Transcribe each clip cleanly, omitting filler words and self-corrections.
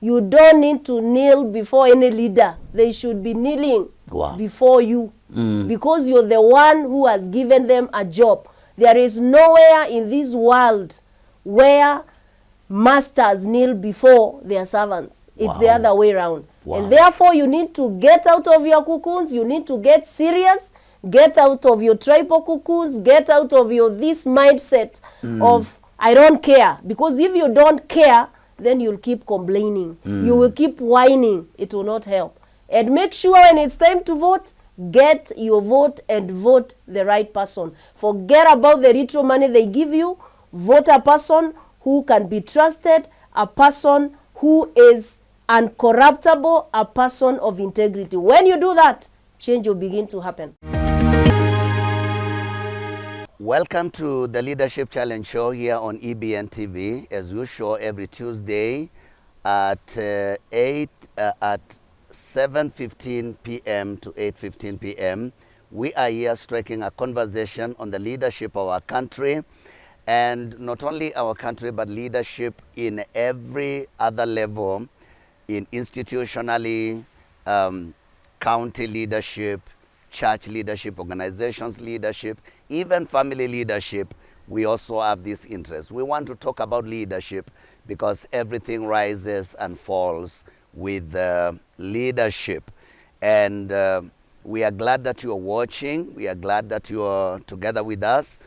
You don't need to kneel before any leader. They should be kneeling before you because you're the one who has given them a job. There is nowhere in this world where masters kneel before their servants. It's the other way around. And therefore, you need to get out of your cocoons. You need to get serious. Get out of your tribal cocoons. Get out of your this mindset of, I don't care. Because if you don't care, then you'll keep complaining. You will keep whining. It will not help. And make sure when it's time to vote, get your vote and vote the right person. Forget about the retro money they give you. Vote a person who can be trusted, a person who is uncorruptible, a person of integrity. When you do that, change will begin to happen. Welcome to the Leadership Challenge show here on EBN TV, as usual every Tuesday at 7:15 p.m. to 8:15 p.m. We are here striking a conversation on the leadership of our country, and not only our country, but leadership in every other level, in institutionally, county leadership, church leadership, organizations leadership, even family leadership. We also have this interest. We want to talk about leadership because everything rises and falls with leadership. And we are glad that you are watching. We are glad that you are together with us.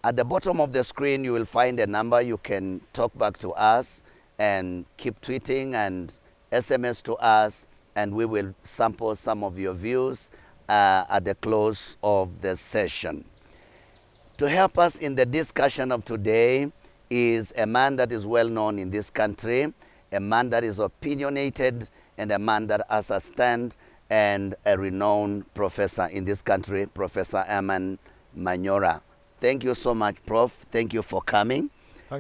At the bottom of the screen, you will find a number. You can talk back to us and keep tweeting and SMS to us, and we will sample some of your views at the close of the session. To help us in the discussion of today is a man that is well known in this country, a man that is opinionated, and a man that has a stand, and a renowned professor in this country, Professor Herman Manyora. Thank you so much, Prof. Thank you for coming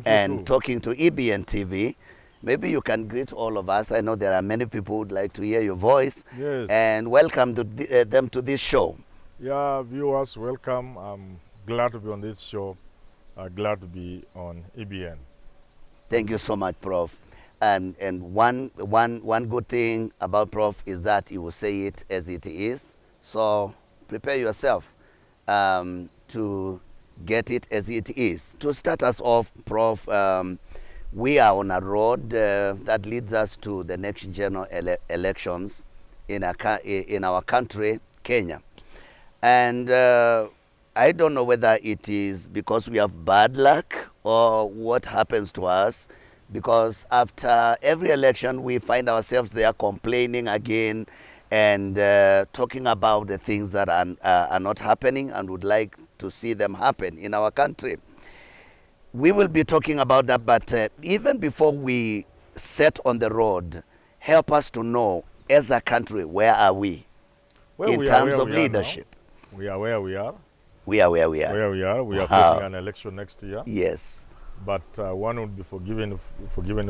and talking to EBN TV. Maybe you can greet all of us. I know there are many people who would like to hear your voice. Yes. And welcome to them to this show. Yeah, viewers, welcome. I'm glad to be on this show. Glad to be on EBN. Thank you so much, Prof. And one good thing about Prof is that he will say it as it is. So prepare yourself to get it as it is. To start us off, Prof, we are on a road that leads us to the next general elections in our country, Kenya. And I don't know whether it is because we have bad luck or what happens to us, because after every election we find ourselves there complaining again and talking about the things that are not happening and would like to see them happen in our country. We will be talking about that, but even before we set on the road, help us to know, as a country, where are we in terms of leadership? We are where we are. We are where we are. Where we are. We are facing an election next year. Yes. But one would be forgiven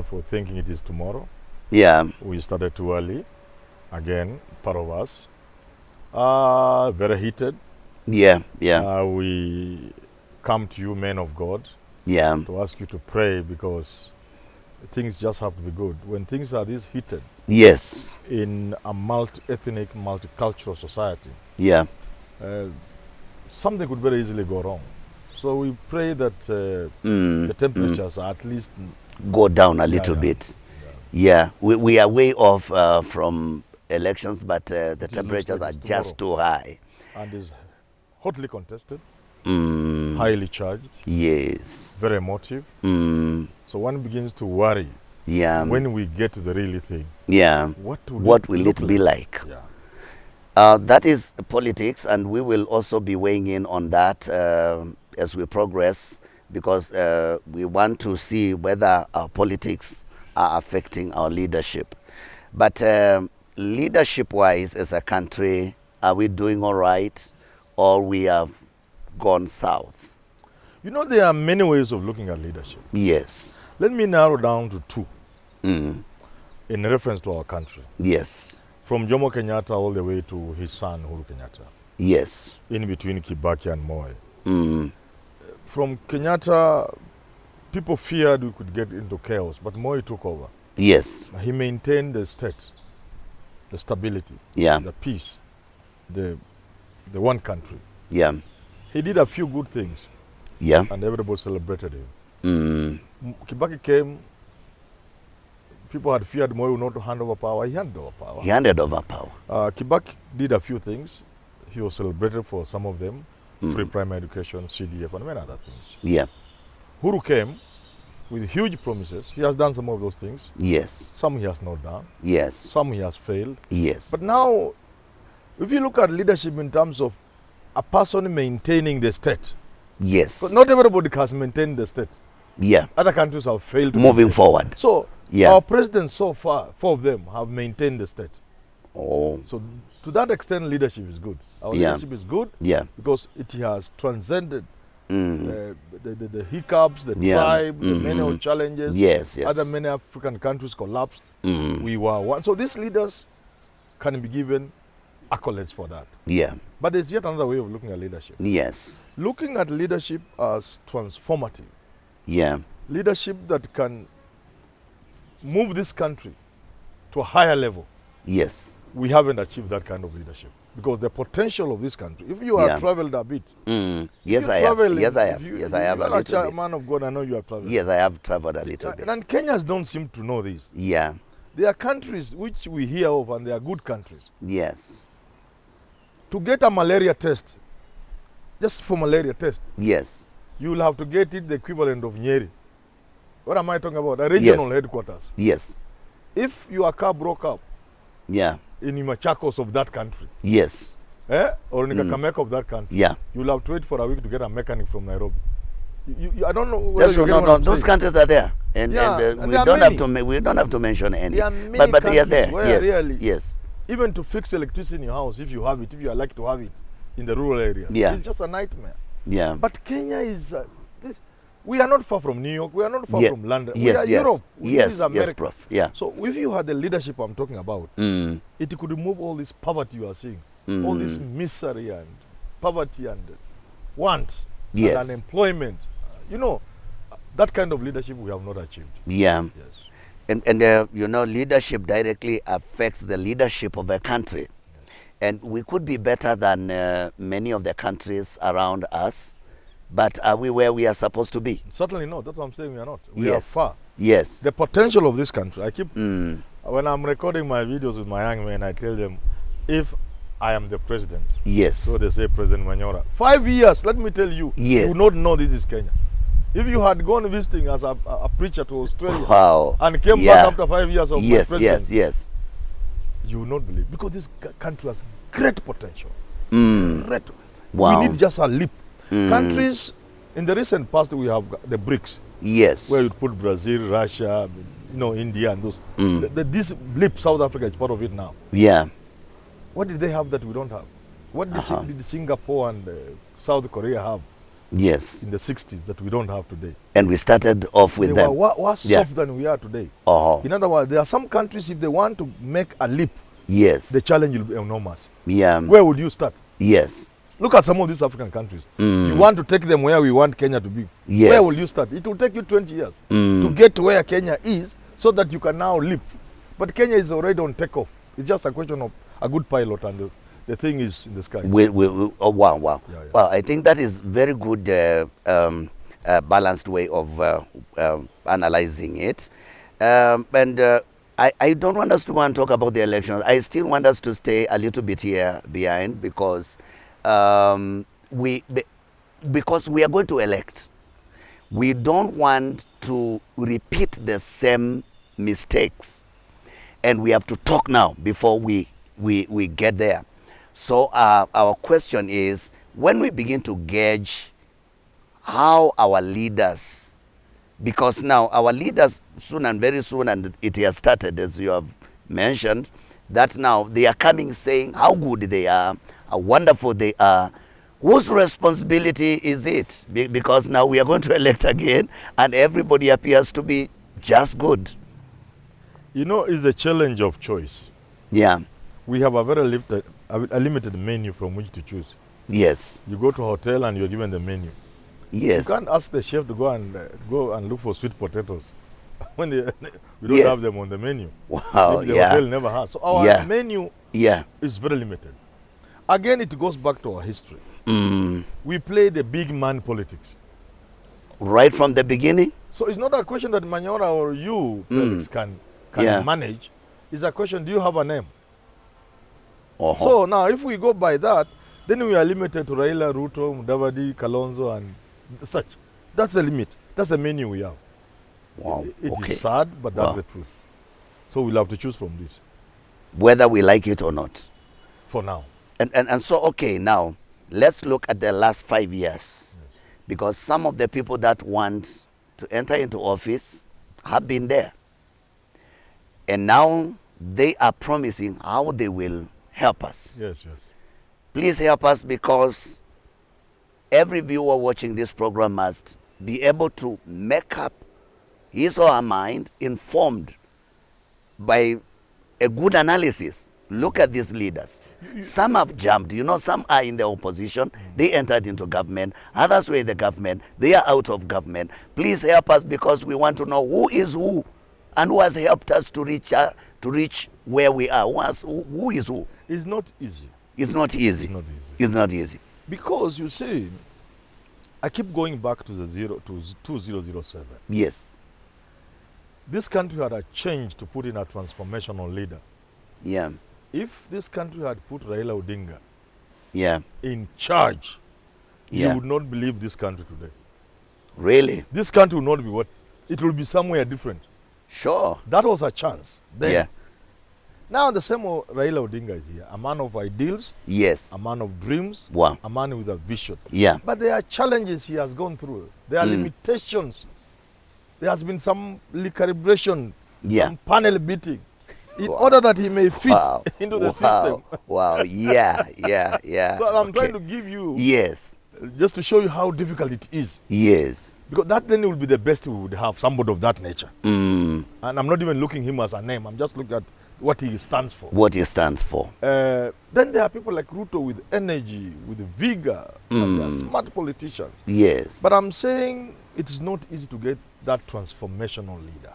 for thinking it is tomorrow. Yeah. We started too early. Again, part of us. Very heated. Yeah, yeah. We come to you, men of God. Yeah. To ask you to pray, because things just have to be good. When things are this heated, yes, in a multi-ethnic, multicultural society, yeah, something could very easily go wrong. So we pray that the temperatures at least go down a little bit. Yeah, we are way off from elections, but the temperatures are just too high. And is hotly contested. Highly charged. Yes. Very emotive. So one begins to worry. Yeah. When we get to the real thing. Yeah. What will it be like? Yeah. That is politics, and we will also be weighing in on that as we progress, because we want to see whether our politics are affecting our leadership. But leadership-wise, as a country, are we doing all right, or we have gone south? You know, there are many ways of looking at leadership. Yes. Let me narrow down to two in reference to our country. Yes. From Jomo Kenyatta all the way to his son, Uhuru Kenyatta. Yes. In between Kibaki and Moi. Mm. From Kenyatta, people feared we could get into chaos, but Moi took over. Yes. He maintained the state, the stability, the peace, the one country. Yeah. He did a few good things. Yeah. And everybody celebrated him. Kibaki came, people had feared Moi would not hand over power. He handed over power. He handed over power. Kibaki did a few things. He was celebrated for some of them. Free primary education, CDF, and many other things. Yeah. Huru came with huge promises. He has done some of those things. Yes. Some he has not done. Yes. Some he has failed. Yes. But now, if you look at leadership in terms of a person maintaining the state. Yes. But not everybody has maintained the state. Yeah. Other countries have failed. Moving forward. So, our presidents so far, 4 of them, have maintained the state. Oh. So, to that extent, leadership is good. Our leadership is good because it has transcended the hiccups, the tribe, the many challenges. Yes, yes. Other many African countries collapsed. We were one. So these leaders can be given accolades for that. Yeah. But there's yet another way of looking at leadership. Yes. Looking at leadership as transformative. Yeah. Leadership that can move this country to a higher level. Yes. We haven't achieved that kind of leadership. Because the potential of this country, if you have traveled a bit. Yes, I have. Yes, I have. Yes, I have a little bit. Man of God, I know you have traveled. Yes, I have traveled a little bit. And Kenyans don't seem to know this. Yeah. There are countries which we hear of, and they are good countries. Yes. To get a malaria test, just for malaria test. Yes. You will have to get it the equivalent of Nyeri. What am I talking about? A regional headquarters. Yes. If your car broke up. Yeah. In Machakos of that country. Yes. Or in Kakamega of that country. Yeah. You'll have to wait for a week to get a mechanic from Nairobi. I don't know. That's true. No, those countries are there, and we don't have to mention any. But they are there. Yes. Really, yes. Even to fix electricity in your house, if you have it, if you are lucky to have it, in the rural areas, it's just a nightmare. Yeah. But Kenya is. We are not far from New York. We are not far from London. Yes, we are Europe. Yes, yes, Prof. Yeah. So if you had the leadership I'm talking about, it could remove all this poverty you are seeing, all this misery and poverty and want and unemployment. That kind of leadership we have not achieved. Yeah. Yes. And leadership directly affects the leadership of a country. Yes. And we could be better than many of the countries around us. But are we where we are supposed to be? Certainly not. That's what I'm saying we are not. We are far. Yes. The potential of this country. I keep, when I'm recording my videos with my young men, I tell them, if I am the president. Yes. So they say President Manyora. 5 years, let me tell you, you would not know this is Kenya. If you had gone visiting as a preacher to Australia and came back after 5 years of my presidency, you would not believe. Because this country has great potential. Great. Wow. We need just a leap. Countries, in the recent past, we have the BRICS. Yes. Where you put Brazil, Russia, India and those. This blip, South Africa is part of it now. Yeah. What did they have that we don't have? What did Singapore and South Korea have? Yes. In the 60s that we don't have today. And we started off with them. They were soft than we are today. In other words, there are some countries, if they want to make a leap, the challenge will be enormous. Yeah. Where would you start? Yes. Look at some of these African countries. You want to take them where we want Kenya to be. Yes. Where will you start? It will take you 20 years to get to where Kenya is so that you can now leap. But Kenya is already on takeoff. It's just a question of a good pilot and the thing is in the sky. Oh, wow. Well, I think that is very good balanced way of analyzing it. I don't want us to go and talk about the elections. I still want us to stay a little bit here behind because because we are going to elect. We don't want to repeat the same mistakes, and we have to talk now before we get there. So our question is, when we begin to gauge how our leaders, because now our leaders soon and very soon, and it has started as you have mentioned, that now they are coming saying how good they are, how wonderful they are. Whose responsibility is it? Because now we are going to elect again and everybody appears to be just good. It's a challenge of choice. Yeah. We have a very limited menu from which to choose. Yes. You go to a hotel and you're given the menu. Yes. You can't ask the chef to go and look for sweet potatoes. when we don't have them on the menu. Wow, the hotel never has. So our menu is very limited. Again, it goes back to our history. We play the big man politics. Right from the beginning? So it's not a question that Manyora or you, Felix, can manage. It's a question, do you have a name? So now, if we go by that, then we are limited to Raila, Ruto, Mudavadi, Kalonzo, and such. That's the limit. That's the menu we have. Wow. It is sad, but that's the truth. So we'll have to choose from this. Whether we like it or not. For now. And so, okay, now, let's look at the last 5 years. Yes. Because some of the people that want to enter into office have been there. And now they are promising how they will help us. Yes, yes. Please help us, because every viewer watching this program must be able to make up his or her mind informed by a good analysis. Look at these leaders. Some have jumped, you know, some are in the opposition, they entered into government, others were in the government, they are out of government. Please help us, because we want to know who is who and who has helped us to reach where we are. Who is who? It's not easy. It's not easy. It's not easy. It's not easy. Because you see, I keep going back to 2007. Yes. This country had a change to put in a transformational leader. Yeah. If this country had put Raila Odinga in charge, you would not believe this country today. Really? This country will not be what? It will be somewhere different. Sure. That was a chance then. Yeah. Now the same Raila Odinga is here, a man of ideals, yes, a man of dreams, wow, a man with a vision. Yeah. But there are challenges he has gone through. There are limitations. There has been some recalibration, some panel beating, in order that he may fit into the system. Wow, yeah. So I'm trying to give you, just to show you how difficult it is. Yes. Because that then will be the best we would have, somebody of that nature. And I'm not even looking him as a name. I'm just looking at what he stands for. What he stands for. Then there are people like Ruto with energy, with vigor, and they are smart politicians. Yes. But I'm saying it is not easy to get that transformational leader.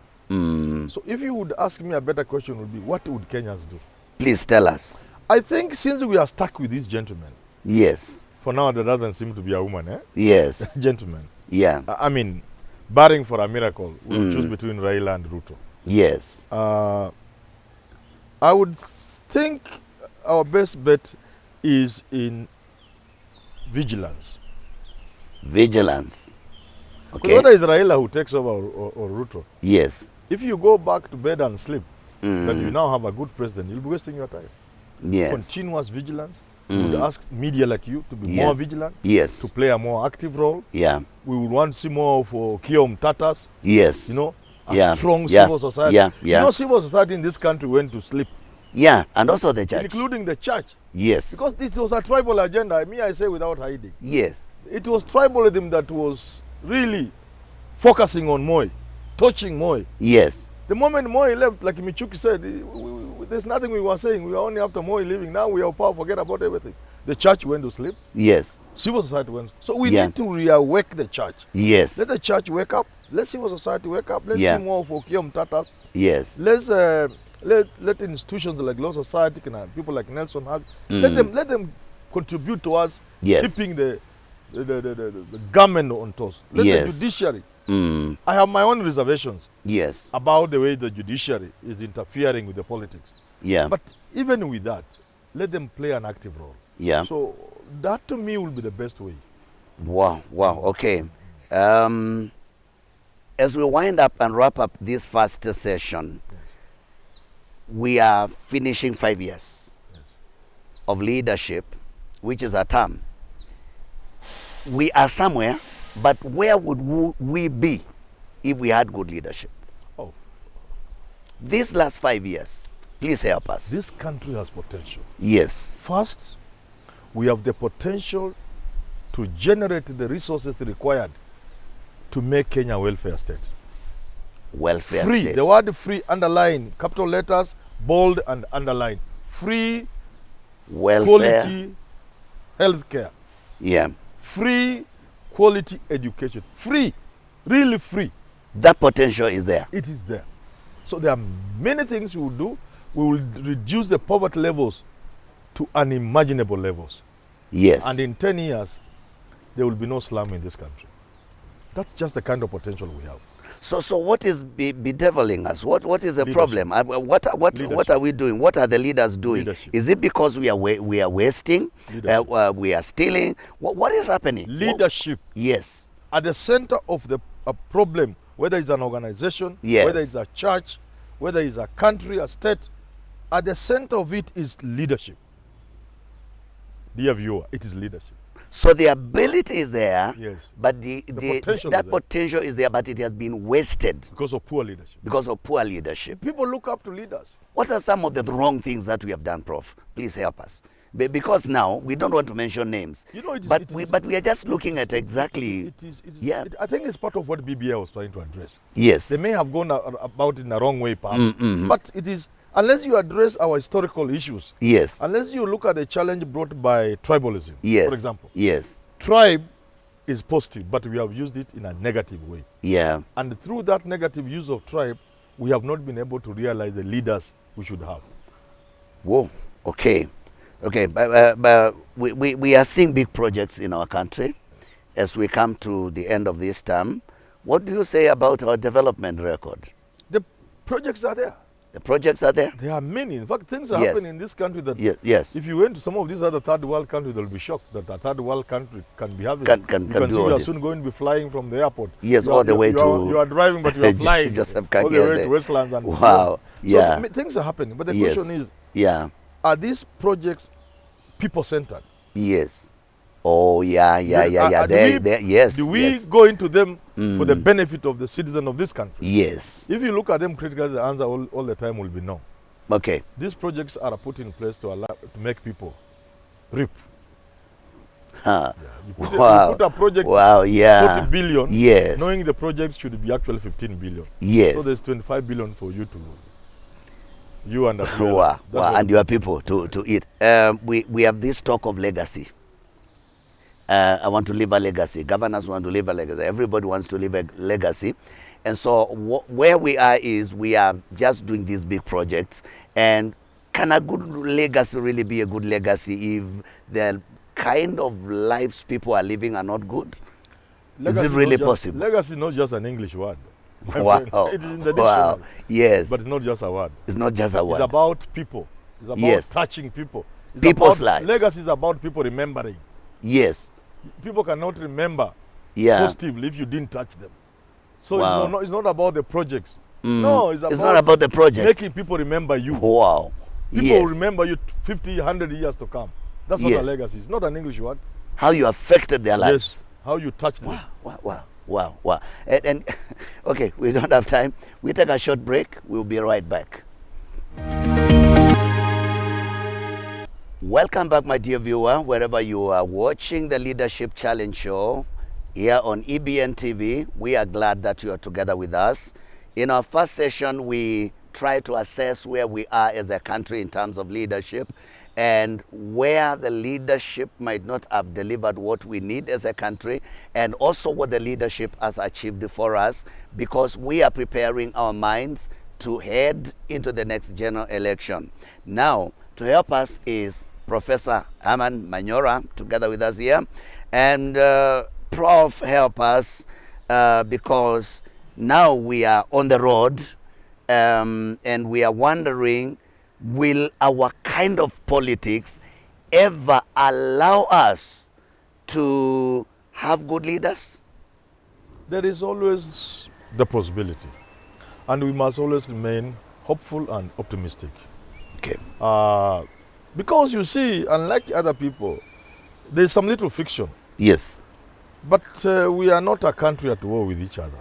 So if you would ask me, a better question would be, what would Kenyans do? Please tell us. I think since we are stuck with this gentleman. Yes. For now, there doesn't seem to be a woman, eh? Yes. Gentleman. Yeah. I mean, barring for a miracle, we'll choose between Raila and Ruto. Yes. I would think our best bet is in vigilance. Vigilance. Okay. Whether it's Raila who takes over or Ruto. Yes. If you go back to bed and sleep, that you now have a good president, you'll be wasting your time. Yes. Continuous vigilance. We would ask media like you to be more vigilant. Yes. To play a more active role. Yeah. We would want to see more of Kiom Tatas. Yes. You know, a strong civil society. Yeah. You know, civil society in this country went to sleep. Yeah, and also the church. Including the church. Yes. Because this was a tribal agenda. I say without hiding. Yes. It was tribalism that was really focusing on Moi, touching Moi. Yes. The moment Moi left, like Michuki said, there's nothing we were saying. We were only after Moi leaving. Now we have power, forget about everything. The church went to sleep. Yes. Civil society went. So we need to reawake the church. Yes. Let the church wake up. Let civil society wake up. Let's see more for Kiom Tatas. Yes. Let's let institutions like Law Society and people like Nelson Hag, let them contribute to us keeping the government on toast. Let the judiciary. I have my own reservations. Yes. About the way the judiciary is interfering with the politics. Yeah. But even with that, let them play an active role. Yeah. So that to me will be the best way. Wow. Okay. As we wind up and wrap up this first session, we are finishing 5 years of leadership, which is a term. We are somewhere, but where would we be if we had good leadership? Oh. These last 5 years, please help us. This country has potential. Yes. First, we have the potential to generate the resources required to make Kenya a welfare state. Welfare free. State. The word free, underline, capital letters, bold and underline. Free, welfare, quality healthcare. Yeah. Free, quality education. Free, really free. That potential is there. It is there. So there are many things we will do. We will reduce the poverty levels to unimaginable levels. Yes. And in 10 years, there will be no slum in this country. That's just the kind of potential we have. So what is bedeviling us? What is the problem? What are we doing? What are the leaders doing? Leadership. Is it because we are wasting? We are stealing? What is happening? Leadership. Yes. At the center of the problem, whether it's an organization, yes, whether it's a church, whether it's a country, a state, at the center of it is leadership. Dear viewer, it is leadership. So the ability is there, yes, but that potential is there, but it has been wasted. Because of poor leadership. Because of poor leadership. People look up to leaders. What are some of the wrong things that we have done, Prof? Please help us. Because now, we don't want to mention names, you know, but we are just looking at exactly... I think it's part of what BBI was trying to address. Yes. They may have gone about it in the wrong way, perhaps, but it is... Unless you address our historical issues, yes, unless you look at the challenge brought by tribalism, yes, for example, yes, tribe is positive, but we have used it in a negative way. Yeah. And through that negative use of tribe, we have not been able to realize the leaders we should have. Whoa, okay. Okay, but we are seeing big projects in our country as we come to the end of this term. What do you say about our development record? The projects are there. The projects are there? There are many. In fact, things are happening in this country that yes, if you went to some of these other third world countries, they'll be shocked that a third world country can be having. You can see you are soon going to be flying from the airport. Yes, all the way to... You are driving, but you are flying. Just all the way to Westlands. And wow, yeah. So things are happening. But the question is, are these projects people-centered? Yes. Oh, yeah. Yes. Do we go into them for the benefit of the citizen of this country? Yes. If you look at them critically, the answer all the time will be no. Okay. These projects are put in place to make people reap. Huh. You put a project 40 billion, yes, knowing the project should be actually 15 billion. Yes. So there's 25 billion for you and and your people to eat. We have this talk of legacy. I want to leave a legacy. Governors want to leave a legacy. Everybody wants to leave a legacy. And so where we are is we are just doing these big projects. And can a good legacy really be a good legacy if the kind of lives people are living are not good? Legacy is it really possible? Legacy is not just an English word. Wow. It is in the dictionary. Yes. But it's not just a word. It's not just a word. It's about people. It's about touching people. It's people's lives. Legacy is about people remembering. Yes. People cannot remember positively if you didn't touch them. So it's not about the projects. No, it's not about the project. Making people remember you. Wow. People will remember you 50, 100 years to come. That's not a legacy. It's not an English word. How you affected their lives. Yes. How you touched them. Wow. And okay, we don't have time. We take a short break. We'll be right back. Welcome back, my dear viewer, wherever you are watching the Leadership Challenge Show here on EBN TV. We are glad that you are together with us. In our first session, we try to assess where we are as a country in terms of leadership and where the leadership might not have delivered what we need as a country, and also what the leadership has achieved for us, because we are preparing our minds to head into the next general election. Now, to help us is Professor Herman Manyora, together with us here. And Prof, help us because now we are on the road and we are wondering, will our kind of politics ever allow us to have good leaders? There is always the possibility. And we must always remain hopeful and optimistic. Okay. Because you see, unlike other people, there's some little friction. Yes. But we are not a country at war with each other.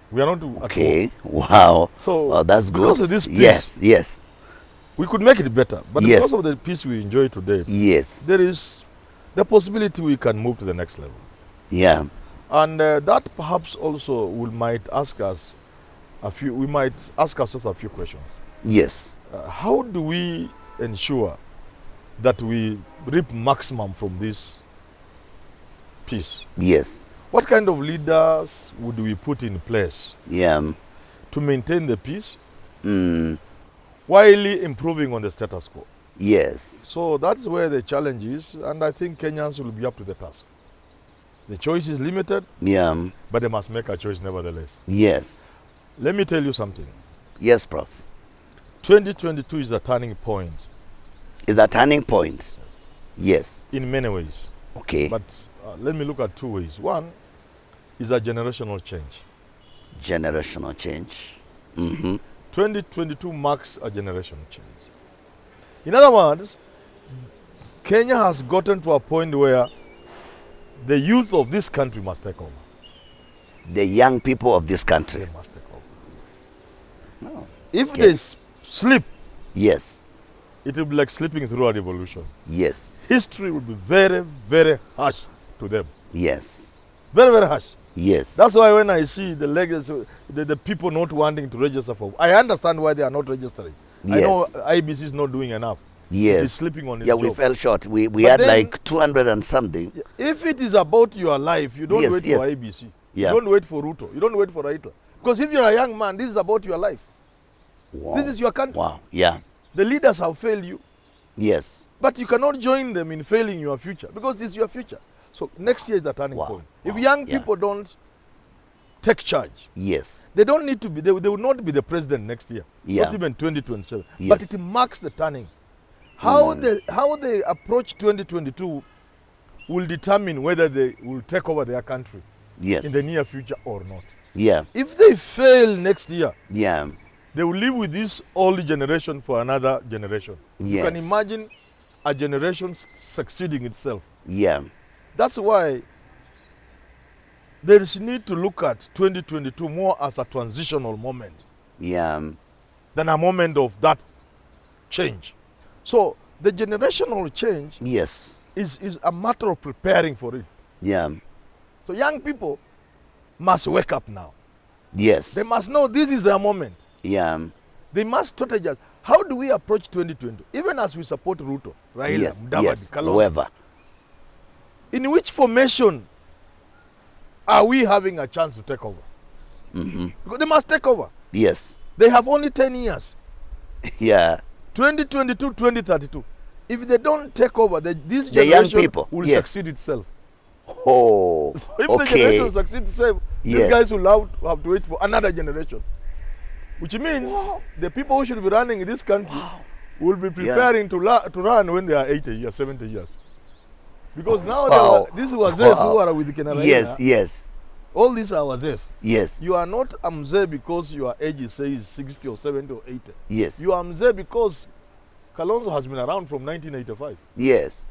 We are not at war. Okay. Wow. So that's good. Because of this peace, yes. We could make it better. But because of the peace we enjoy today, there is the possibility we can move to the next level. Yeah. And that perhaps also might ask us a few questions. Yes. How do we ensure that we reap maximum from this peace? Yes. What kind of leaders would we put in place to maintain the peace while improving on the status quo? Yes. So that's where the challenge is, and I think Kenyans will be up to the task. The choice is limited, but they must make a choice nevertheless. Yes. Let me tell you something. Yes, Prof. 2022 is a turning point. Is a turning point? Yes. In many ways. Okay. But let me look at two ways. One is a generational change. Generational change. 2022 marks a generational change. In other words, Kenya has gotten to a point where the youth of this country must take over. The young people of this country. They must take over. No. If they sleep, yes, it will be like sleeping through a revolution. Yes. History will be very, very harsh to them. Yes. Very, very harsh. Yes. That's why when I see the legacy, the people not wanting to register for, I understand why they are not registering. Yes. I know IBC is not doing enough. Yes. It is sleeping on its job. We fell short. We had then, like 200 and something. If it is about your life, you don't wait for IBC. You don't wait for Ruto. You don't wait for Raila. Because if you're a young man, this is about your life. Wow. This is your country. Wow. Yeah. The leaders have failed you. Yes. But you cannot join them in failing your future because this is your future. So next year is the turning point. If young people don't take charge, yes, they don't need to be. They will not be the president next year. Not even 2027. Yes. But it marks the turning. How they approach 2022 will determine whether they will take over their country in the near future or not. Yeah. If they fail next year, they will live with this old generation for another generation. Yes. You can imagine a generation succeeding itself. Yeah. That's why there is need to look at 2022 more as a transitional moment. Than a moment of that change. So the generational change is a matter of preparing for it. So young people must wake up now. Yes. They must know this is their moment. They must strategize. How do we approach 2020? Even as we support Ruto, Raila, Mudavadi, Kalonzo. Whoever. In which formation are we having a chance to take over? Because they must take over. Yes. They have only 10 years. 2022, 2032. If they don't take over, this generation will succeed itself. Oh, so if the generation succeeds itself, these guys will have to wait for another generation. Which means the people who should be running this country will be preparing to run when they are 80 years, 70 years. Because now these wazes who are with Kenaraina, yes. All these are wazes. Yes. You are not a mzee because your age is, say, 60 or 70 or 80. Yes. You are mzee because Kalonzo has been around from 1985. Yes.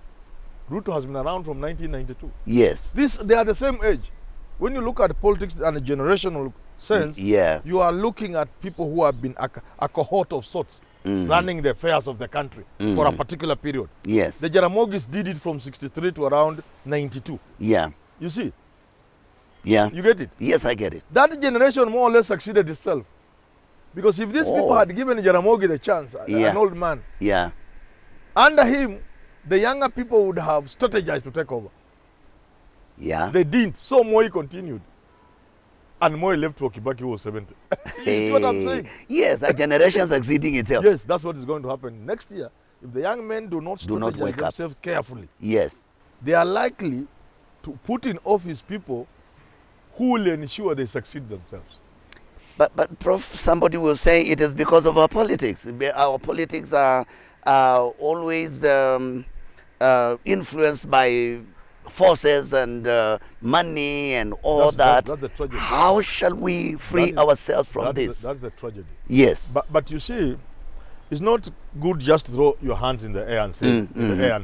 Ruto has been around from 1992. Yes. They are the same age. When you look at politics in a generational sense, you are looking at people who have been a cohort of sorts, running the affairs of the country for a particular period. Yes. The Jaramogis did it from 63 to around 92. Yeah. You see? Yeah. You get it? Yes, I get it. That generation more or less succeeded itself. Because if these people had given Jaramogi the chance, an old man, under him, the younger people would have strategized to take over. They didn't. So Moi continued. And Moi left for Kibaki, who was 70. You see what I'm saying? Yes, a generation succeeding itself. Yes, that's what is going to happen. Next year, if the young men do not strategize themselves carefully, they are likely to put in office people who will ensure they succeed themselves. But Prof, somebody will say it is because of our politics. Our politics are always influenced by forces and money and all that. That's the tragedy. How shall we free ourselves from this? That's the tragedy. Yes. But you see, it's not good just to throw your hands in the air and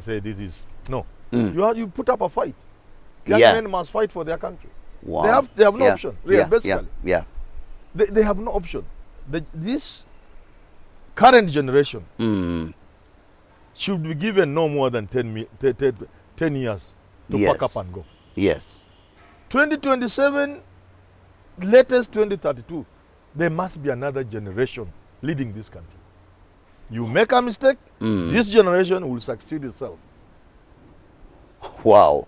say, this is no. You put up a fight. Young men must fight for their country. Wow. They have no option, really, basically. They have no option. This current generation should be given no more than 10 years to pack up and go. Yes. 2027, latest 2032, there must be another generation leading this country. You make a mistake, this generation will succeed itself. Wow.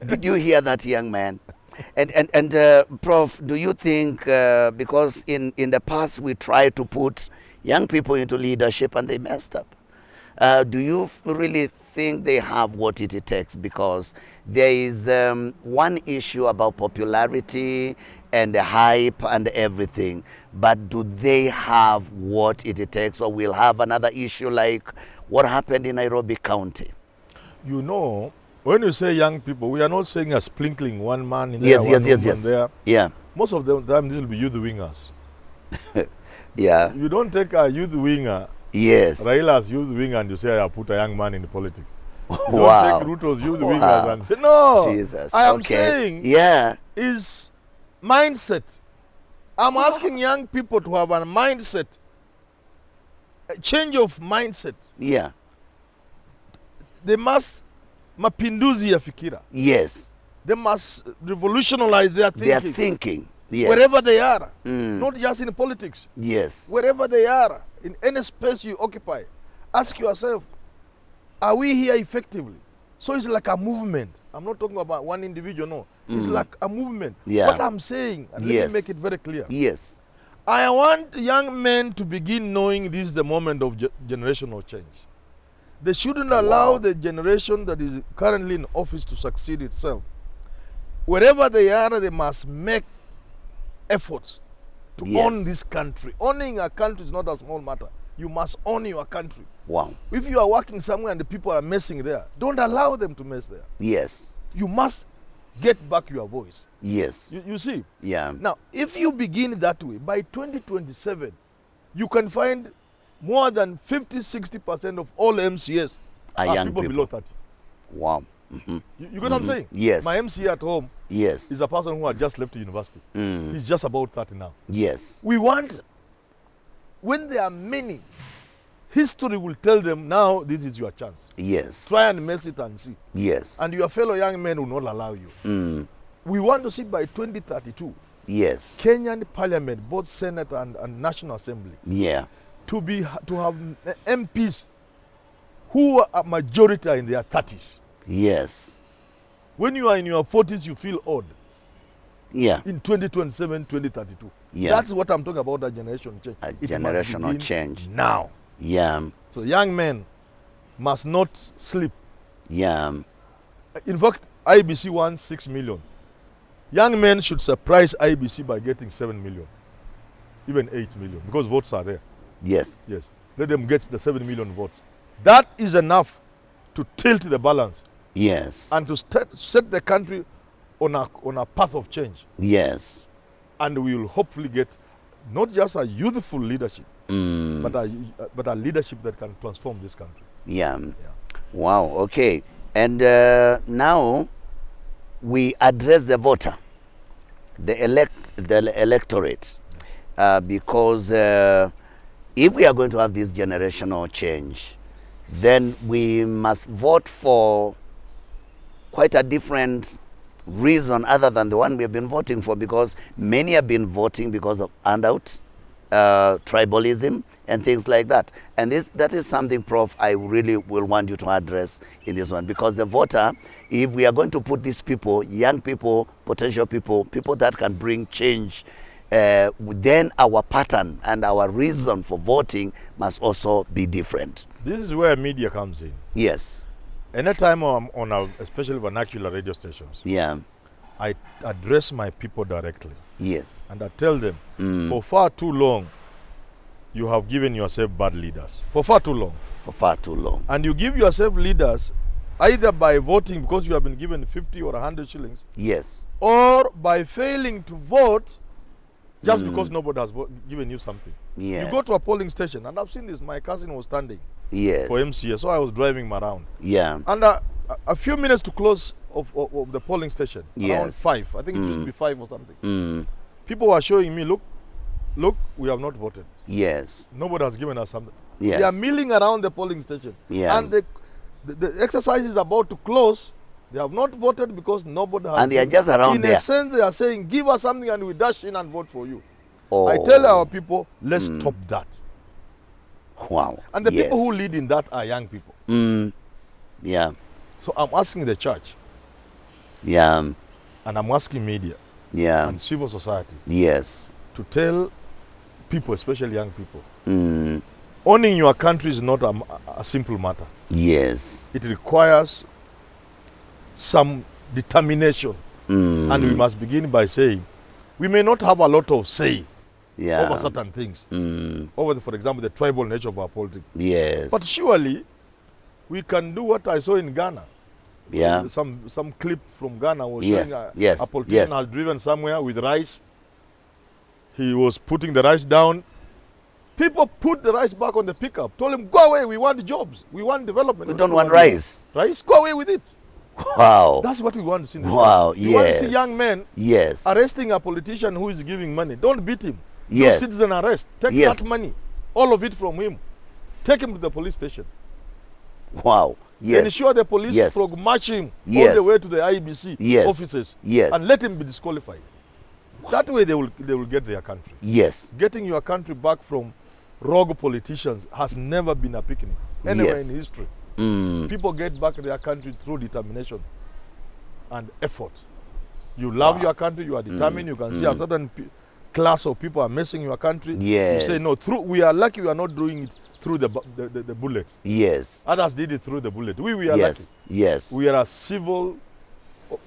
Did you hear that, young man? And Prof, do you think, because in the past we tried to put young people into leadership and they messed up, do you really think they have what it takes? Because there is one issue about popularity and the hype and everything, but do they have what it takes? Or we'll have another issue like what happened in Nairobi County? You know, when you say young people, we are not saying a sprinkling, one man in there, yes. there. Yeah. Most of them, this will be youth wingers. Yeah. You don't take a youth winger, yes, Raila's youth winger, and you say, I put a young man in the politics. You wow. don't take Ruto's youth wingers and say, no. Jesus. I am saying, yeah, is mindset. I'm asking young people to have a mindset, a change of mindset. Yeah. They must mapinduzi ya fikira. Yes. They must revolutionize their thinking. Their thinking. Yes. Wherever they are. Not just in politics. Yes. Wherever they are, in any space you occupy, ask yourself, are we here effectively? So it's like a movement. I'm not talking about one individual, no. It's like a movement. Yeah. What I'm saying, and let me make it very clear. Yes. I want young men to begin knowing this is the moment of generational change. They shouldn't allow the generation that is currently in office to succeed itself. Wherever they are, they must make efforts to own this country. Owning a country is not a small matter. You must own your country. Wow. If you are working somewhere and the people are messing there, don't allow them to mess there. Yes. You must get back your voice. Yes. You see? Yeah. Now, if you begin that way, by 2027, you can find more than 50-60% of all MCS are young people below 30. Wow. You get what I'm saying? Yes. My MC at home is a person who had just left university. He's just about 30 now. Yes. We want, when there are many, history will tell them, now this is your chance. Yes. Try and mess it and see. Yes. And your fellow young men will not allow you. We want to see by 2032. Yes. Kenyan Parliament, both Senate and National Assembly. Yeah. To have MPs who are majority in their 30s. Yes. When you are in your 40s, you feel odd. Yeah. In 2027, 2032. Yeah. That's what I'm talking about, that generation change. A generational change. Now. Yeah. So young men must not sleep. Yeah. In fact, IBC wants 6 million. Young men should surprise IBC by getting 7 million. Even 8 million. Because votes are there. Yes. Yes. Let them get the 7 million votes. That is enough to tilt the balance. Yes. And to set the country on a path of change. Yes. And we will hopefully get not just a youthful leadership, but a leadership that can transform this country. Yeah. Wow. Okay. And now we address the voter, the electorate, because if we are going to have this generational change, then we must vote for quite a different reason other than the one we have been voting for, because many have been voting because of handout, tribalism, and things like that. And that is something, Prof, I really will want you to address in this one, because the voter, if we are going to put these people, young people, potential people, people that can bring change, then our pattern and our reason for voting must also be different. This is where media comes in. Yes. Anytime I'm on especially vernacular radio stations, I address my people directly. Yes. And I tell them, for far too long, you have given yourself bad leaders. For far too long. For far too long. And you give yourself leaders either by voting because you have been given 50 or 100 shillings. Yes. Or by failing to vote just because nobody has given you something. Yes. You go to a polling station, and I've seen this. My cousin was standing for MCA, so I was driving him around. Yeah. And a few minutes to close of the polling station, around 5. I think it used to be 5 or something. People were showing me, look, we have not voted. Yes. Nobody has given us something. Yes. They are milling around the polling station. Yeah. And the exercise is about to close. They have not voted because nobody has. And they are just around there. In a sense, they are saying, give us something and we dash in and vote for you. Oh. I tell our people, let's stop that. Wow. And the people who lead in that are young people. Yeah. So I'm asking the church. Yeah. And I'm asking media and civil society to tell people, especially young people, owning your country is not a simple matter. Yes. It requires some determination. And we must begin by saying, we may not have a lot of say over certain things, over, for example, the tribal nature of our politics. Yes. But surely, we can do what I saw in Ghana. Yeah. Some clip from Ghana was showing a politician has driven somewhere with rice. He was putting the rice down. People put the rice back on the pickup, told him, go away, we want jobs, we want development. We don't want rice. Rice, go away with it. Wow. That's what we want to see. Wow, yes. We want to see young men yes. arresting a politician who is giving money. Don't beat him. Yes. Do citizen arrest. Take yes. that money, all of it from him. Take him to the police station. Wow. Yes. Ensure the police yes. march him yes. all the way to the IBC yes. offices yes. and let him be disqualified. Wow. That way they will get their country. Yes. Getting your country back from rogue politicians has never been a picnic anywhere yes. in history. People get back their country through determination and effort. You love your country, you are determined, you can see a certain class of people are messing your country. Yes. You say, no, we are lucky we are not doing it through the bullet. Yes. Others did it through the bullet. We are yes. lucky. Yes. We are a civil,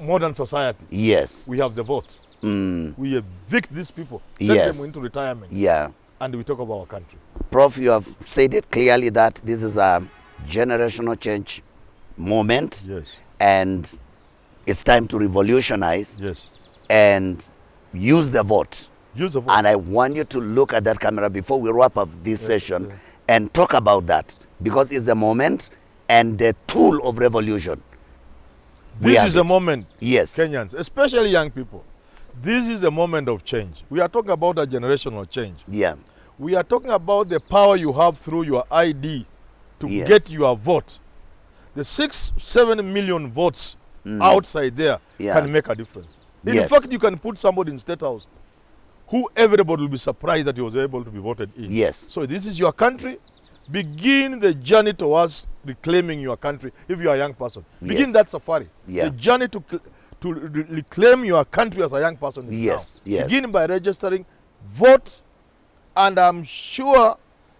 modern society. Yes. We have the vote. We evict these people, send yes. them into retirement. Yeah. And we talk about our country. Prof, you have said it clearly that this is a generational change moment. Yes. And it's time to revolutionize. Yes. And use the vote. Use the vote. And I want you to look at that camera before we wrap up this session and talk about that, because it's the moment and the tool of revolution. This is a moment, yes. Kenyans, especially young people. This is a moment of change. We are talking about a generational change. Yeah. We are talking about the power you have through your ID to yes. get your vote. The 6-7 million votes outside there can make a difference. In fact, you can put somebody in State House who everybody will be surprised that he was able to be voted in. Yes. So this is your country. Begin the journey towards reclaiming your country if you are a young person. Begin that safari. The journey to reclaim your country as a young person is now. Yes. Begin by registering, vote, and I'm sure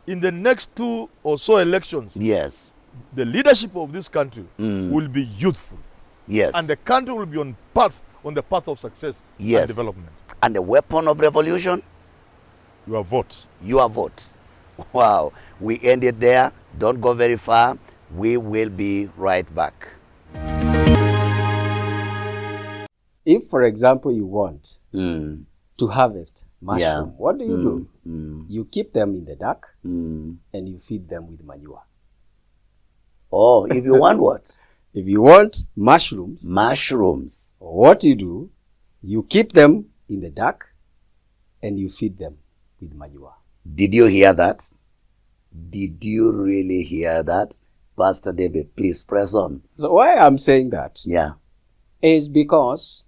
in the next 2 or so elections, yes, the leadership of this country will be youthful. Yes. And the country will be on the path of success and development. And the weapon of revolution? Your vote. Your vote. Wow. We end it there. Don't go very far. We will be right back. If, for example, you want to harvest mushroom, what do you do? You keep them in the dark and you feed them with manure. Oh, if you want what? If you want mushrooms. Mushrooms. What you do, you keep them in the dark and you feed them with manure. Did you hear that? Did you really hear that? Pastor David, please press on. So why I'm saying that is because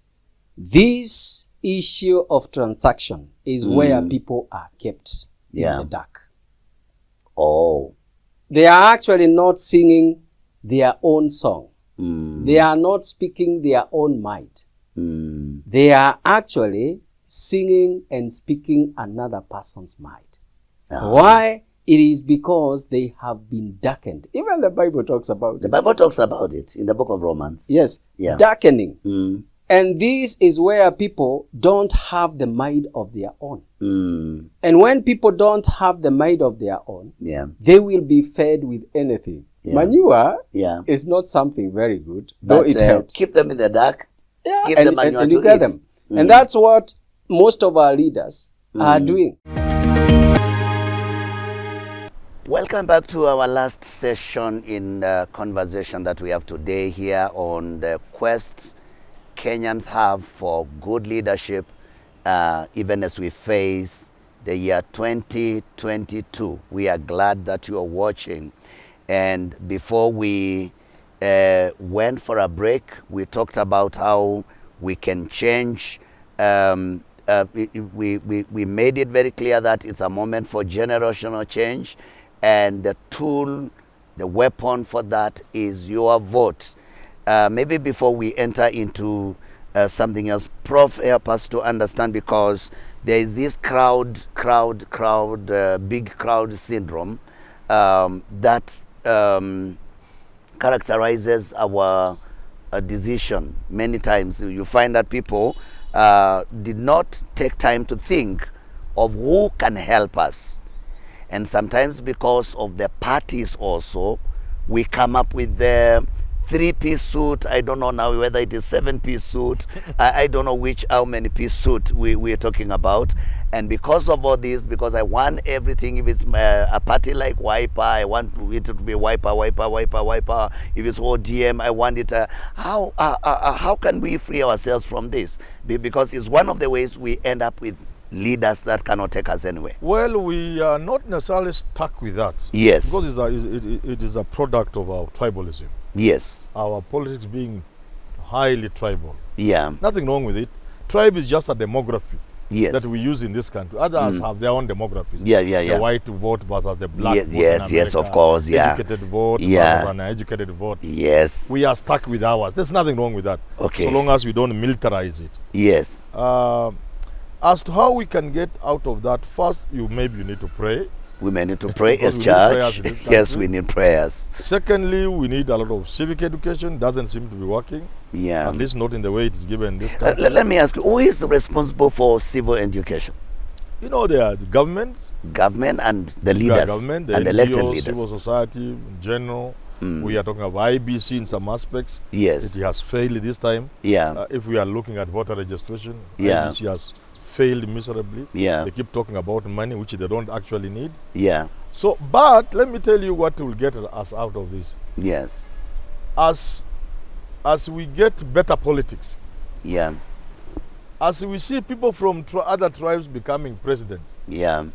this issue of transaction is where people are kept in the dark. Oh. They are actually not singing their own song. They are not speaking their own mind. They are actually singing and speaking another person's mind. Why? It is because they have been darkened. Even the Bible talks about it. The Bible talks about it in the book of Romans. Yes. Darkening. And this is where people don't have the mind of their own. And when people don't have the mind of their own, they will be fed with anything. Manure is not something very good, though it helps. Keep them in the dark. Give them manure and to you get eat. them. And that's what most of our leaders are doing. Welcome back to our last session in the conversation that we have today here on the quest Kenyans have for good leadership, even as we face the year 2022. We are glad that you are watching. And before we went for a break, we talked about how we can change. We made it very clear that it's a moment for generational change. And the tool, the weapon for that is your vote. Maybe before we enter into something else. Prof, help us to understand, because there is this big crowd syndrome that characterizes our decision. Many times you find that people did not take time to think of who can help us. And sometimes because of the parties also, we come up with the 3-piece suit. I don't know now whether it is 7-piece suit. I don't know how many piece suit we're talking about. And because of all this, because I want everything, if it's a party like Wiper, I want it to be Wiper. If it's ODM, I want it. How can we free ourselves from this? Because it's one of the ways we end up with leaders that cannot take us anywhere. Well, we are not necessarily stuck with that. Yes. Because it is a product of our tribalism. Yes. Our politics being highly tribal. Yeah. Nothing wrong with it. Tribe is just a demography. Yes. That we use in this country. Others have their own demographies. Yeah. The white vote versus the black vote. Yes, of course. Yeah. Educated vote versus uneducated vote. Yes. We are stuck with ours. There's nothing wrong with that. Okay. So long as we don't militarize it. Yes. As to how we can get out of that, first, maybe you need to pray. We may need to pray as church. Yes, we need prayers. Secondly, we need a lot of civic education. Doesn't seem to be working. Yeah. At least not in the way it is given in this country. Let me ask you, who is responsible for civil education? You know, they are the government. Government and the leaders. Government, the and NGOs, elected leaders. Civil society in general. We are talking about IBC in some aspects. Yes. It has failed this time. Yeah. If we are looking at voter registration, yeah. IBC has failed miserably. Yeah. They keep talking about money which they don't actually need. Yeah. So, but let me tell you what will get us out of this. Yes. As we get better politics. Yeah. As we see people from other tribes becoming president. Yeah.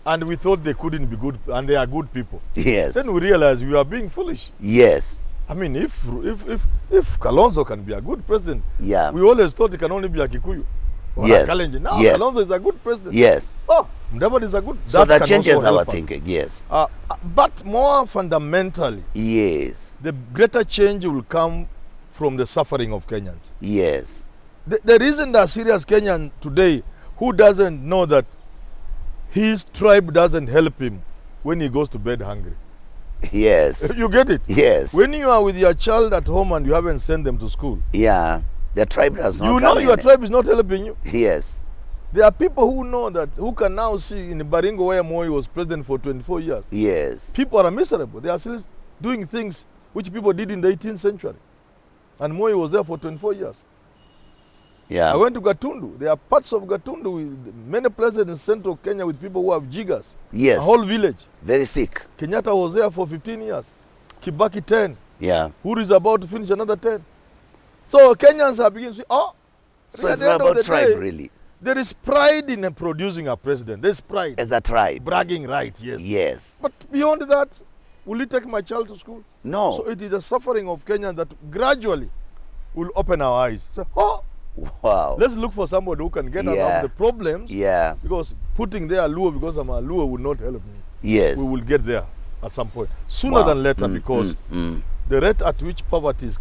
And we thought they couldn't be good, and they are good people. Yes. Then we realize we are being foolish. Yes. I mean, if Kalonzo can be a good president, yeah. we always thought he can only be a Kikuyu. Yes. Now yes. Kalonzo is a good president. Yes. Oh, Mudavadi is a good. So that changes our thinking. Yes. But more fundamentally, yes, the greater change will come from the suffering of Kenyans. Yes. There isn't a serious Kenyan today who doesn't know that his tribe doesn't help him when he goes to bed hungry. Yes. You get it? Yes. When you are with your child at home and you haven't sent them to school. Yeah. The tribe does not. You know your tribe is not helping you. Yes. There are people who know that, who can now see in Baringo where Moi was president for 24 years. Yes. People are miserable. They are still doing things which people did in the 18th century. And Moi was there for 24 years. Yeah. I went to Gatundu. There are parts of Gatundu, with many places in central Kenya with people who have jiggers. Yes. A whole village. Very sick. Kenyatta was there for 15 years. Kibaki 10. Yeah. Who is about to finish another 10. So Kenyans are beginning to say, oh, so it's not about tribe, really. There is pride in producing a president. There's pride. As a tribe. Bragging right, yes. Yes. But beyond that, will he take my child to school? No. So it is the suffering of Kenyans that gradually will open our eyes. So, oh, wow. Let's look for somebody who can get us out of the problems. Yeah. Because putting there Luo because I'm a Luo will not help me. Yes. We will get there at some point. Sooner than later, because the rate at which poverty is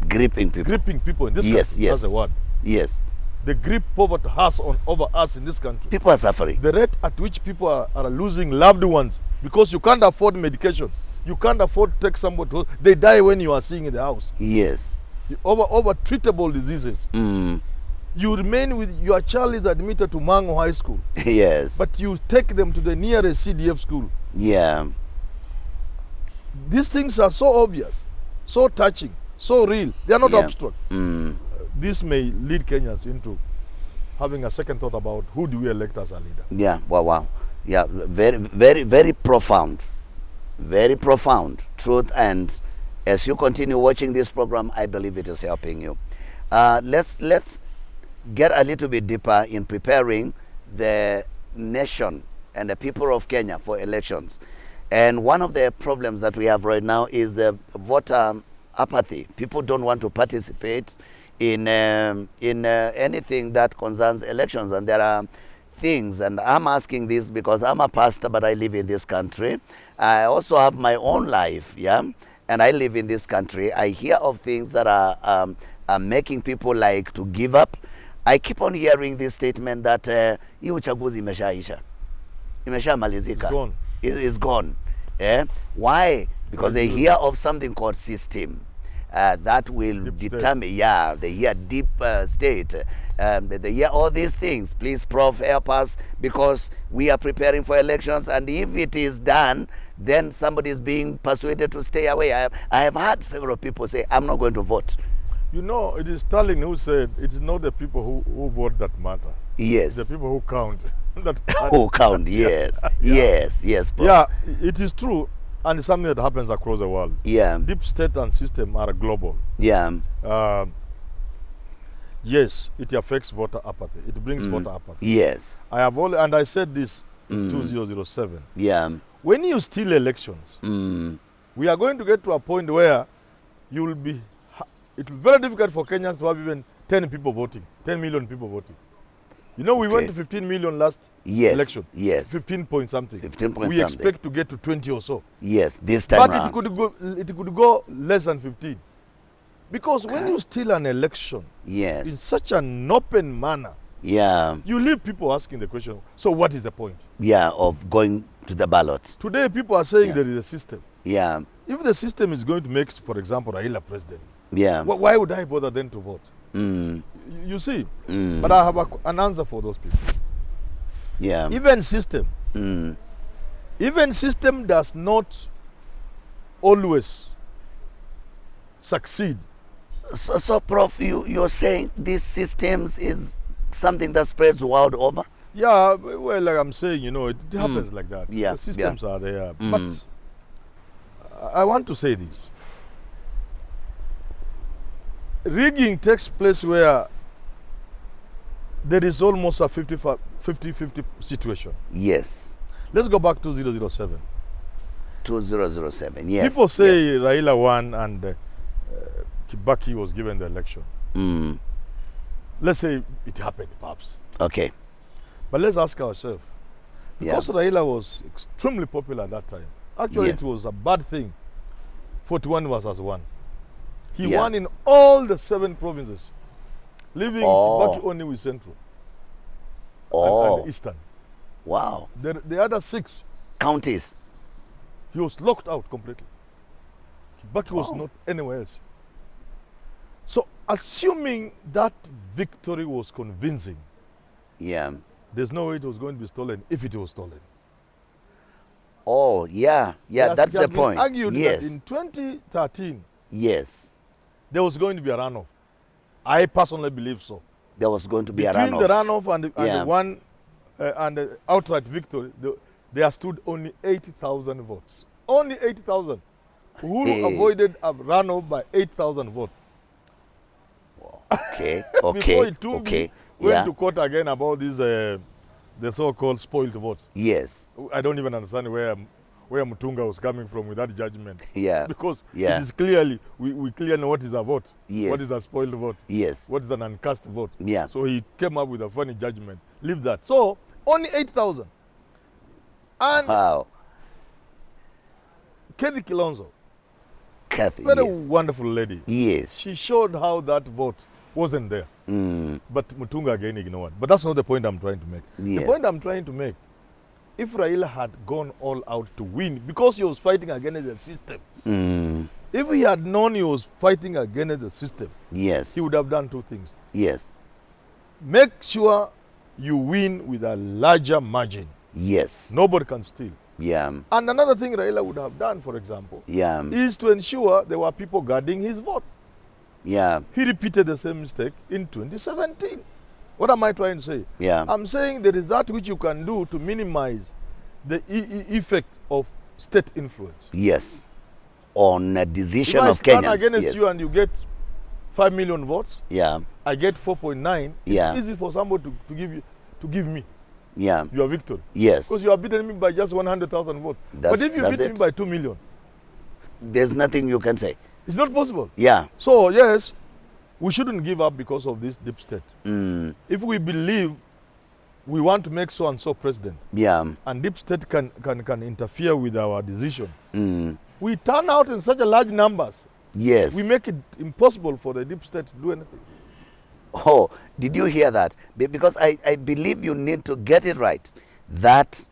gripping people in this country. Yes. That's the word. Yes. The grip poverty has over us in this country. People are suffering. The rate at which people are losing loved ones because you can't afford medication. You can't afford to take somebody to, they die when you are seeing in the house. Yes. Over treatable diseases. You remain with your child is admitted to Mango High School. Yes. But you take them to the nearest CDF school. Yeah. These things are so obvious, so touching, so real. They are not abstract. This may lead Kenyans into having a second thought about who do we elect as a leader. Yeah, wow. Yeah, very profound. Very profound truth. And as you continue watching this program, I believe it is helping you. Let's get a little bit deeper in preparing the nation and the people of Kenya for elections. And one of the problems that we have right now is the voter apathy. People don't want to participate in anything that concerns elections. And there are things, and I'm asking this because I'm a pastor, but I live in this country. I also have my own life, yeah, and I live in this country. I hear of things that are are making people like to give up. I keep on hearing this statement that hii uchaguzi imeshaisha. Imeshamalizika. It's gone. Why? Because they hear of something called system. That will determine, they hear deep state. They hear all these things. Please, Prof, help us, because we are preparing for elections, and if it is done, then somebody is being persuaded to stay away. I have had several people say, I'm not going to vote. You know, it is Stalin who said, it's not the people who vote that matter. Yes. The people who count. Who count, yes. Yes, Prof. Yeah, it is true. And it's something that happens across the world. Yeah. Deep state and system are global. Yeah. Yes, it affects voter apathy. It brings voter apathy. Yes. And I said this in 2007. Yeah. When you steal elections, we are going to get to a point where it will be very difficult for Kenyans to have even 10 million people voting. You know, we went to 15 million last election. Yes. 15 point something. 15 point we something. expect to get to 20 or so. Yes, this time But it could go less than 15. Because when you steal an election in such an open manner, you leave people asking the question, so what is the point? Yeah, of going to the ballot. Today, people are saying there is a system. Yeah. If the system is going to make, for example, Raila president, why would I bother then to vote? You see, but I have an answer for those people. Yeah. Even system does not always succeed. So Prof, you're saying these systems is something that spreads world over? Yeah, well, like I'm saying, you know, it happens like that. Yeah. The systems are there. But I want to say this. Rigging takes place where there is almost a 50-50 situation. Yes. Let's go back to 2007. 2007, yes. People say Raila won and Kibaki was given the election. Let's say it happened, perhaps. Okay. But let's ask ourselves. Because Raila was extremely popular at that time, actually it was a bad thing. 41 versus 1. He won in all the 7 provinces, leaving Kibaki only with Central and Eastern. Wow. The other 6 counties, he was locked out completely. Kibaki was not anywhere else. So, assuming that victory was convincing, there's no way it was going to be stolen if it was stolen. Oh, that's the point. It has been argued that in 2013, there was going to be a runoff. I personally believe so. There was going to be a runoff. Between the runoff and the one and the outright victory, there stood only 80,000 votes. Only 80,000. Uhuru avoided a runoff by 8,000 votes. Okay, Before he went to court again about these the so-called spoiled votes. Yes. I don't even understand where Mutunga was coming from with that judgment. Because it is clearly, we clearly know what is a vote. What is a spoiled vote. What is an uncast vote. Yeah. So he came up with a funny judgment. Leave that. So, only 8,000. And Kathy Kilonzo, very wonderful lady. Yes. She showed how that vote wasn't there. But Mutunga again ignored. But that's not the point I'm trying to make. The point I'm trying to make, if Raila had gone all out to win, because he was fighting against the system, if he had known he was fighting against the system, he would have done 2 things. Make sure you win with a larger margin. Nobody can steal. And another thing Raila would have done, for example, is to ensure there were people guarding his vote. He repeated the same mistake in 2017. What am I trying to say? I'm saying there is that which you can do to minimize the effect of state influence. On a decision of Kenyans. If I stand against you and you get 5 million votes, I get 4.9, it's easy for somebody to give me your victory. Because you have beaten me by just 100,000 votes. But if you beat me by 2 million, there's nothing you can say. It's not possible. So, yes, we shouldn't give up because of this deep state. If we believe we want to make so-and-so president, and deep state can interfere with our decision, we turn out in such a large numbers Yes. We make it impossible for the deep state to do anything. Oh, did you hear that? Because I believe you need to get it right. That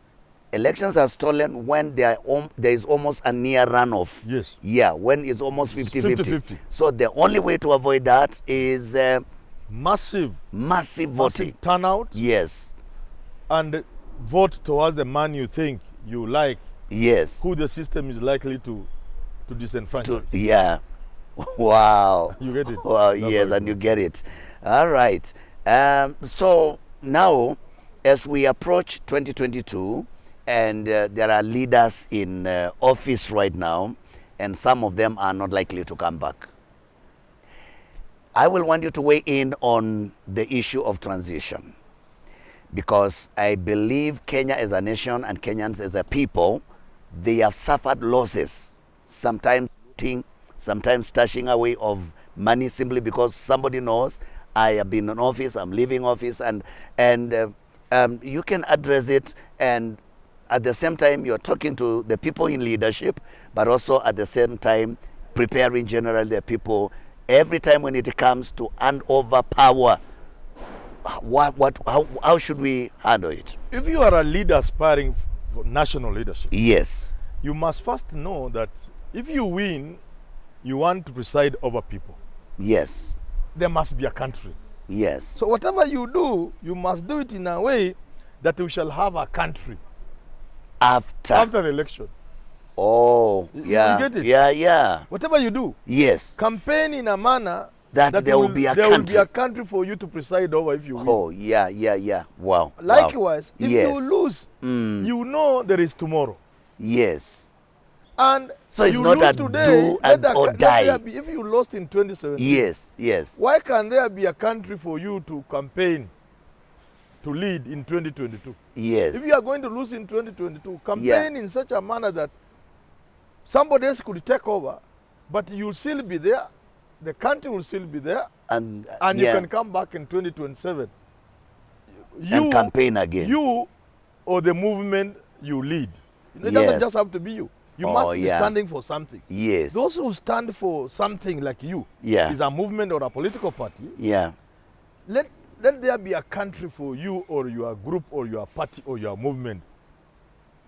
elections are stolen when there is almost a near runoff. Yes. Yeah, when it's almost 50-50. So the only way to avoid that is massive voting. Turnout. Yes. And vote towards the man you think you like. Yes. Who the system is likely to disenfranchise. Yeah. Wow. You get it? Wow, yes, and you get it. All right. So now, as we approach 2022, and there are leaders in office right now, and some of them are not likely to come back. I will want you to weigh in on the issue of transition, because I believe Kenya as a nation and Kenyans as a people, they have suffered losses, sometimes looting, sometimes stashing away of money simply because somebody knows I have been in office, I'm leaving office, and you can address it, and at the same time you're talking to the people in leadership, but also at the same time preparing generally the people every time when it comes to hand over power. How should we handle it? If you are a leader aspiring for national leadership, yes, you must first know that if you win, you want to preside over people. Yes. There must be a country. Yes. So whatever you do, you must do it in a way that we shall have a country after the election. Oh, yeah. You get it? Yeah, yeah. Whatever you do, yes, campaign in a manner that there will be a country. There will be a country for you to preside over if you win. Oh, yeah, yeah, yeah. Wow. Likewise, wow. If yes. you lose, you know there is tomorrow. Yes. And so it's you not lose a today, or die. If you lost in 2017, yes, yes. Why can't there be a country for you to campaign, to lead in 2022? Yes. If you are going to lose in 2022, campaign in such a manner that somebody else could take over, but you'll still be there, the country will still be there, and you can come back in 2027. And campaign again. You or the movement you lead. It doesn't just have to be you. You must be standing for something. Yes. Those who stand for something like you is a movement or a political party. Yeah. Let there be a country for you or your group or your party or your movement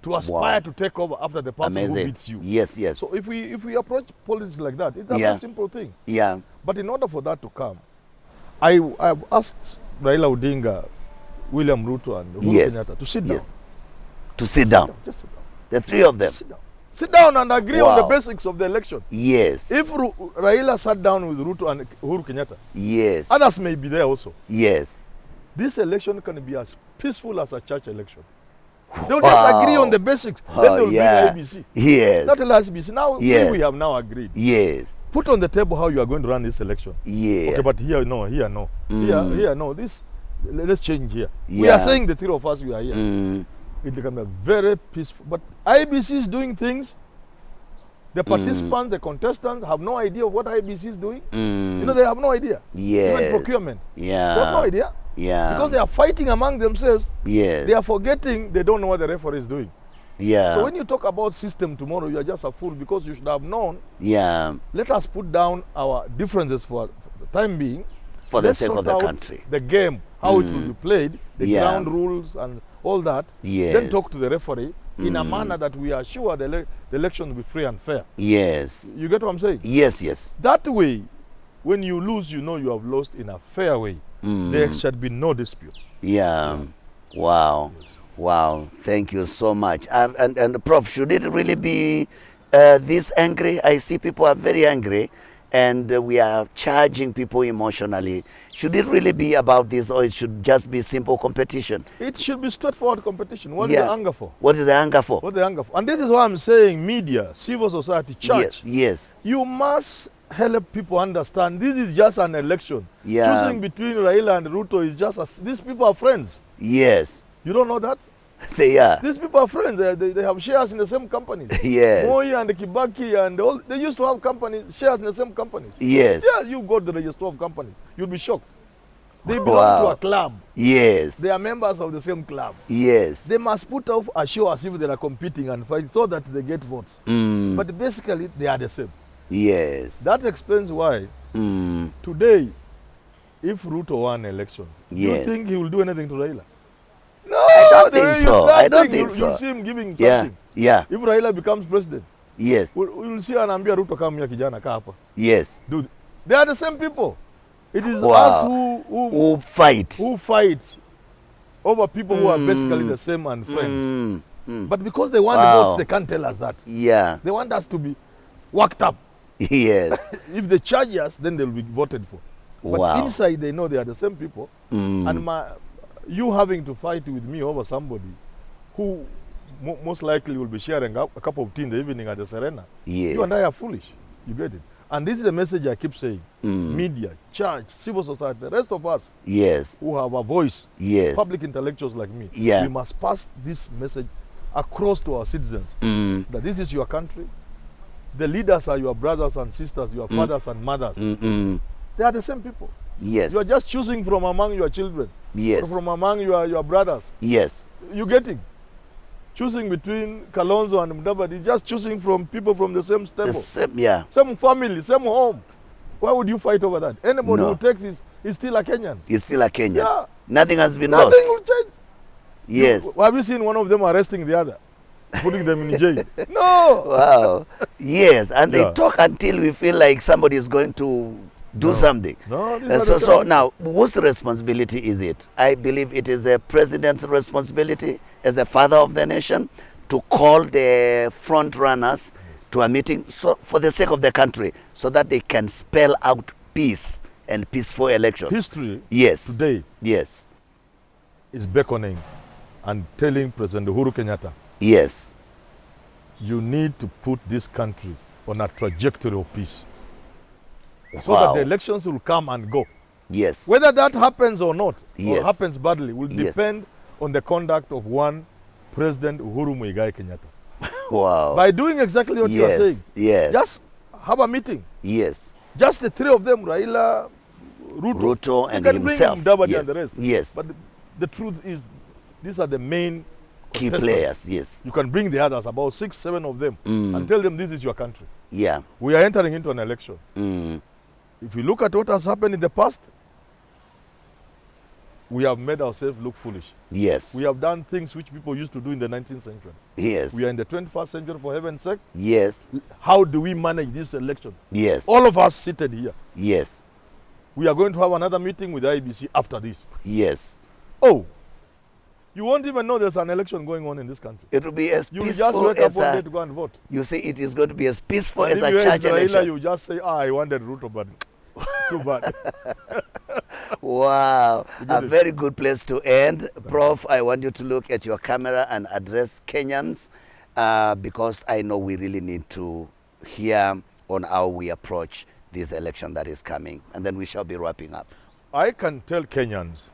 to aspire to take over after the person who beats you. Yes, yes. So if we approach politics like that, it's a very simple thing. Yeah. But in order for that to come, I've asked Raila Odinga, William Ruto, and Uhuru Kenyatta to sit down. To sit down. Just sit down. The three of them. Sit down and agree on the basics of the election. Yes. If Raila sat down with Ruto and Uhuru Kenyatta, yes, others may be there also. Yes. This election can be as peaceful as a church election. They'll just agree on the basics. Then they'll bring ABC. Yes. Not ABC. Now we have now agreed. Yes. Put on the table how you are going to run this election. Yeah. Okay, but here no. Here no. This, let's change here. Yeah. We are saying the three of us we are here. It can be very peaceful. But IBC is doing things. The participants, the contestants have no idea of what IBC is doing. You know, they have no idea. Yes. Even procurement. Yeah. They have no idea. Yeah. Because they are fighting among themselves. Yes. They are forgetting they don't know what the referee is doing. Yeah. So when you talk about system tomorrow, you are just a fool because you should have known. Yeah. Let us put down our differences for the time being. For the sake of the country. The game, how it will be played, the ground rules and all that. Yes. Then talk to the referee in a manner that we are sure the election will be free and fair. Yes. You get what I'm saying? Yes, yes. That way, when you lose, you know you have lost in a fair way. There should be no dispute. Yeah. Wow. Yes. Wow. Thank you so much. And Prof, should it really be this angry? I see people are very angry. And we are charging people emotionally. Should it really be about this, or it should just be simple competition? It should be straightforward competition. What is the anger for? What is the anger for? What is the anger for? And this is why I'm saying media, civil society, church. Yes. You must help people understand this is just an election. Yeah. Choosing between Raila and Ruto is just these people are friends. Yes. You don't know that? They are. These people are friends. They have shares in the same companies. Yes. Moi and Kibaki and all, they used to have shares in the same companies. Yes. Yeah, you go to the register of companies. You'll be shocked. They belong to a club. Yes. They are members of the same club. Yes. They must put off a show as if they are competing and fight so that they get votes. But basically, they are the same. Yes. That explains why today, if Ruto won elections, do you think he will do anything to Raila? No, I don't think so. I don't think so. You'll see him giving something. Yeah. If Raila becomes president, yes, we'll see Anambia Ruto come here, kijana kaa hapa. Yes. Dude, they are the same people. It is us who fight over people who are basically the same and friends. But because they want the votes, they can't tell us that. Yeah. They want us to be worked up. Yes. If they charge us, then they'll be voted for. But inside, they know they are the same people. And you having to fight with me over somebody who most likely will be sharing a cup of tea in the evening at the Serena. Yes. You and I are foolish. You get it? And this is the message I keep saying. Media, church, civil society, the rest of us who have a voice, public intellectuals like me, we must pass this message across to our citizens that this is your country. The leaders are your brothers and sisters, your fathers and mothers. They are the same people. Yes. You are just choosing from among your children. Yes. Or from among your brothers. Yes. You getting? Choosing between Kalonzo and Mudavadi, just choosing from people from the same stable. Same family, same home. Why would you fight over that? Anybody who takes is still a Kenyan. Is still a Kenyan. Yeah. Nothing has been lost. Nothing will change. Yes. Have you seen one of them arresting the other? Putting them in jail? No. Wow. Yes. And they talk until we feel like somebody is going to do something. No, so now, whose responsibility is it? I believe it is the president's responsibility as the father of the nation to call the front runners to a meeting for the sake of the country, so that they can spell out peace and peaceful elections. History today is beckoning and telling President Uhuru Kenyatta, you need to put this country on a trajectory of peace. So that the elections will come and go. Yes. Whether that happens or not, or happens badly, will depend on the conduct of one President Uhuru Muigai Kenyatta. Wow. By doing exactly what you are saying. Yes. Just have a meeting. Yes. Just the three of them, Raila, Ruto and himself. Bring and the rest. Yes. But the truth is, these are the main key players. Yes. You can bring the others, about 6, 7 of them, and tell them this is your country. Yeah. We are entering into an election. If you look at what has happened in the past, we have made ourselves look foolish. Yes. We have done things which people used to do in the 19th century. Yes. We are in the 21st century, for heaven's sake. Yes. How do we manage this election? Yes. All of us seated here. Yes. We are going to have another meeting with the IBC after this. Yes. Oh, you won't even know there's an election going on in this country. It will be as you peaceful just wake up one day to go and vote. You see, it is going to be as peaceful and as a church election. You just say, I wanted Ruto, but too bad. Wow. A very good place to end. Prof, I want you to look at your camera and address Kenyans, because I know we really need to hear on how we approach this election that is coming. And then we shall be wrapping up. I can tell Kenyans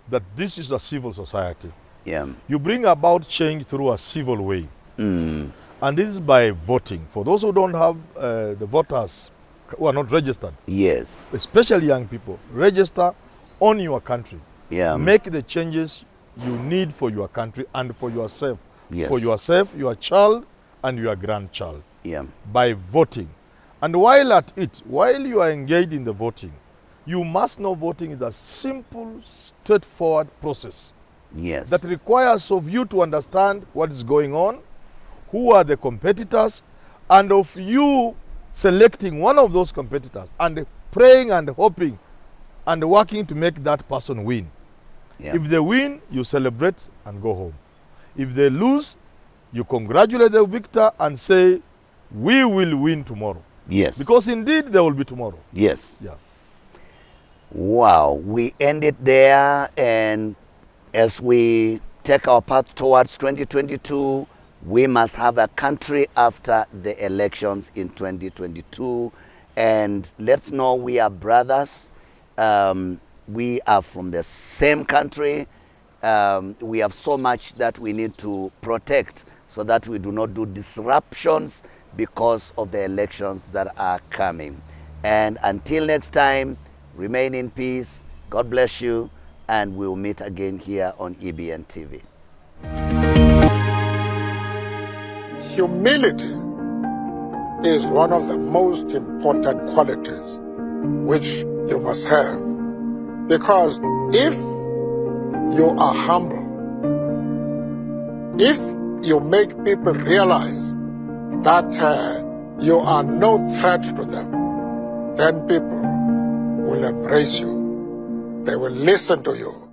that this is a civil society. Yeah. You bring about change through a civil way. And this is by voting. For those who don't have the voters who are not registered, especially young people, register on your country. Make the changes you need for your country and for yourself. For yourself, your child, and your grandchild. By voting. And while at it, while you are engaged in the voting, you must know voting is a simple, straightforward process. That requires of you to understand what is going on, who are the competitors, and of you selecting one of those competitors and praying and hoping and working to make that person win. If they win, you celebrate and go home. If they lose, you congratulate the victor and say, we will win tomorrow. Because indeed there will be tomorrow. Wow, we end it there, and as we take our path towards 2022, we must have a country after the elections in 2022, and let's know we are brothers. We are from the same country. We have so much that we need to protect so that we do not do disruptions because of the elections that are coming. And until next time, remain in peace. God bless you, and we'll meet again here on EBN TV. Humility is one of the most important qualities which you must have. Because if you are humble, if you make people realize that you are no threat to them, then people will embrace you. They will listen to you.